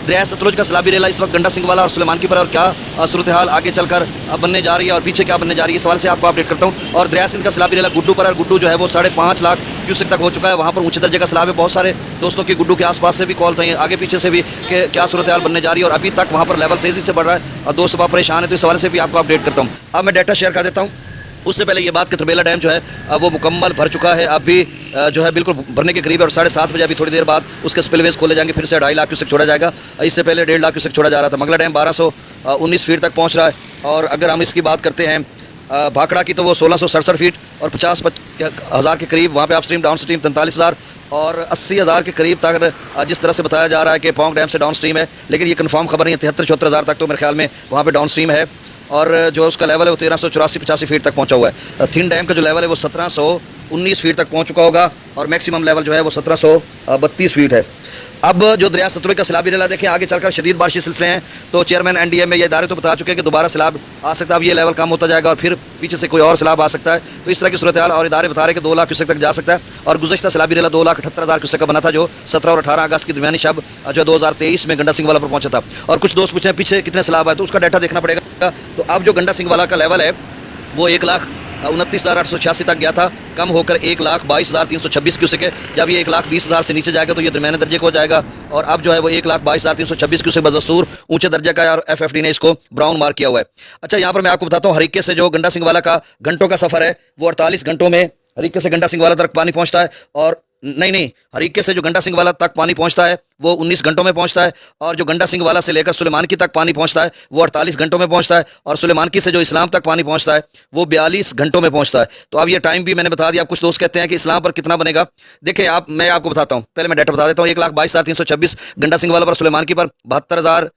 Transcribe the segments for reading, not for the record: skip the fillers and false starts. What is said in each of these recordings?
दरिया सतलुज का सैलाबी रेला इस वक्त गंडा सिंह वाला और सुलेमानकी पर, और क्या सूरत हाल आगे चलकर बनने जा रही है और पीछे क्या बनने जा रही है, इस सवाल से आपको अपडेट करता हूँ। और दरिया सिंध का सैलाबी रेला गुड्डू पर, और गुड्डू जो है वो 5.5 लाख क्यूसेक तक हो चुका है। वहाँ पर ऊंचे दर्जे का सैलाब है। बहुत सारे दोस्तों की गुड्डू के आसपास से भी कॉल्स आई हैं, आगे पीछे से भी कि क्या सूरत हाल बनने जा रही है, और अभी तक वहाँ पर लेवल तेज़ी से बढ़ रहा है और दोस्त सुबह परेशान है, तो इस सवाल से भी आपको अपडेट करता हूँ। अब मैं डाटा शेयर कर देता हूँ। उससे पहले ये बात कि त्रिबेला डैम जो है वो मुकम्मल भर चुका है, अब भी जो है बिल्कुल भरने के करीब है, और 7:30 बजे अभी थोड़ी देर बाद उसके स्पिलवेज खोले जाएंगे, फिर से 2.5 लाख क्यूसेक छोड़ा जाएगा। इससे पहले 1.5 लाख क्यूसेक छोड़ा जा रहा था। मंगला डैम 1219 फीट तक पहुँच रहा है, और अगर हम इसकी बात करते हैं भाखड़ा की तो वो 1667 फीट और 50,000 के करीब वहाँ पे अप स्ट्रीम, डाउन स्ट्रीम 43,000 और 80,000 के करीब तक जिस तरह से बताया जा रहा है कि पोंग डैम से डाउन स्ट्रीम है, लेकिन ये कंफर्म खबर नहीं है। 73-74,000 तक तो मेरे ख्याल में वहाँ पे डाउन स्ट्रीम है, और जो उसका लेवल है वो 1384-85 फीट तक पहुंचा हुआ है। थिन डैम का जो लेवल है वो 1719 फीट तक पहुंच चुका होगा, और मैक्सिमम लेवल जो है वो 1732 फीट है। अब जो दरिया सतलुज का सैलाबी रेला देखें, आगे चलकर शदीद बारिशी सिलसिले हैं, तो चेयरमैन एनडीए में ये इदारे तो बता चुके हैं कि दोबारा सैलाब आ सकता है। अब ये लेवल कम होता जाएगा और फिर पीछे से कोई और सैलाब आ सकता है, तो इस तरह की सूरत हाल, और इदारे बता रहे हैं कि 2 लाख क्यूसेक तक जा सकता है। और गुज़श्ता सैलाबी रेला 2,78,000 क्यूसेक का बना था, जो 17 और 18 अगस्त की दरमियानी शब जो 2023 में गंडा सिंह वाला पर पहुंचा था। और कुछ दोस्त पूछे हैं पीछे कितने सैलाब आए, तो उसका डाटा देखना पड़ेगा। तो अब जो गंडा सिंह वाला का लेवल है वो 1,29,886 तक गया था, कम होकर 1,22,326 क्यूसेक है। जब ये 1,20,000 से नीचे जाएगा तो ये दरमियाने दर्जे को हो जाएगा, और अब जो है वो 1,22,326 क्यूसेक बदसूर ऊंचे दर्जे का है, और एफएफडी ने इसको ब्राउन मार्क किया हुआ है। अच्छा, यहाँ पर मैं आपको बताता हूँ, हरीके से जो गंडा सिंह वाला का घंटों का सफर है वो 48 घंटों में हरीके से गंडा सिंह वाला तक पानी पहुंचता है, और नहीं, हरीके से जो गंडा सिंह वाला तक पानी पहुंचता है वो 19 घंटों में पहुंचता है, और जो गंडा सिंह वाला से लेकर सुलेमानकी तक पानी पहुंचता है वो 48 घंटों में पहुंचता है, और सुलेमानकी से जो इस्लाम तक पानी पहुंचता है वो 42 घंटों में पहुंचता है। तो अब ये टाइम भी मैंने बता दिया। कुछ दोस्त कहते हैं कि इस्लाम पर कितना बनेगा, देखिए मैं आपको बताता हूँ, पहले मैं डाटा बता देता हूँ। 1,22,326 गंडा सिंह वाला पर, सुलेमानकी पर 72,000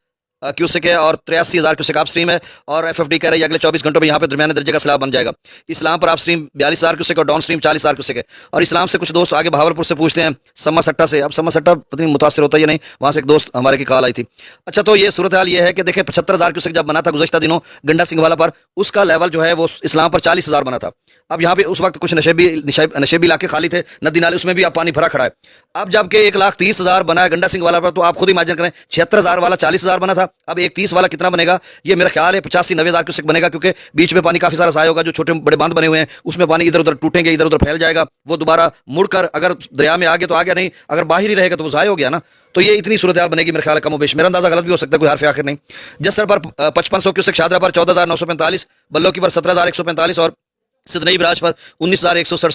क्यूसेक है, और 83,000 क्यूसेक आप स्ट्रीम है, और एफएफडी कह रही है अगले 24 घंटों में यहाँ पे दरमियाने दर्जे का सैलाब बन जाएगा। इस्लाम पर आप स्ट्रीम 42,000 क्यूसेक और डाउन स्ट्रीम 40,000 क्यूसेक है। और इस्लाम से कुछ दोस्त आगे बहावलपुर से पूछते हैं, सम्मा सट्टा से। अब सम्मा सट्टा पता नहीं मुतासिर होता है या नहीं, वहाँ से एक दोस्त हमारे की कॉल आई थी। अच्छा, तो ये सूरत हाल ये है कि देखिए 75,000 क्यूसेक जब बना था गुज़श्ता दिनों गंडा सिंह वाला पर, उसका लेवल जो है वो इस्लाम पर 40,000 बना था। अब यहाँ पे उस वक्त कुछ नशेबी इलाके खाली थे, नदी नाले, उसमें भी अब पानी भरा खड़ा है। अब जबकि 1,30,000 बना है गंडा सिंह वाला पर, तो आप खुद इमेजिन करें, 76,000 वाला 40,000 बना था, अब 1,30 वाला कितना बनेगा? ये मेरा ख्याल है 85-90,000 क्यूसेक बनेगा, क्योंकि बीच में पानी काफी सारा ज़ाया होगा। जो छोटे बड़े बांध बने हुए हैं उसमें पानी इधर उधर टूटेंगे, इधर उधर फैल जाएगा, वो दोबारा मुड़कर अगर दरिया में आ गया तो आ गया, नहीं अगर बाहर ही रहेगा तो वो ज़ाया हो गया ना। तो ये इतनी सूरत हाल बनेगी मेरे ख्याल है, कम बेश। मेरा अंदाजा गलत भी हो सकता है, कोई हरफ आखिर नहीं। जसर पर 5500 क्यूसेक, शादरा पर 14,945, बल्लो की पर 17,145, और सिदनई बराज पर 19,167